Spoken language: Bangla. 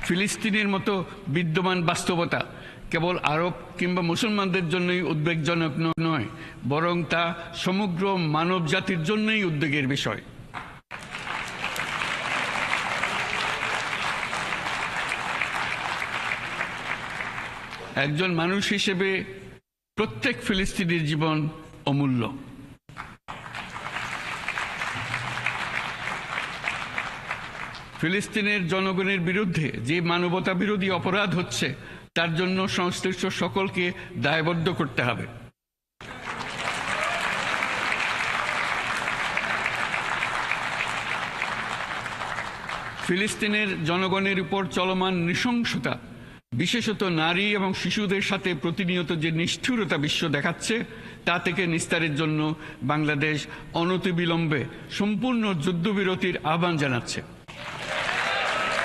ফিলিস্তিনের মতো বিদ্যমান বাস্তবতা কেবল আরব কিংবা মুসলমানদের জন্যই উদ্বেগজনক নয়, বরং তা সমগ্র মানব জাতির জন্যই উদ্বেগের বিষয়। একজন মানুষ হিসেবে প্রত্যেক ফিলিস্তিনির জীবন অমূল্য। ফিলিস্তিনের জনগণের বিরুদ্ধে যে মানবতা বিরোধী অপরাধ হচ্ছে তার জন্য সংশ্লিষ্ট সকলকে দায়বদ্ধ করতে হবে। ফিলিস্তিনের জনগণের উপর চলমান নৃশংসতা, বিশেষত নারী এবং শিশুদের সাথে প্রতিনিয়ত যে নিষ্ঠুরতা বিশ্ব দেখাচ্ছে, তা থেকে নিস্তারের জন্য বাংলাদেশ অনতিবিলম্বে সম্পূর্ণ যুদ্ধবিরতির আহ্বান জানাচ্ছে।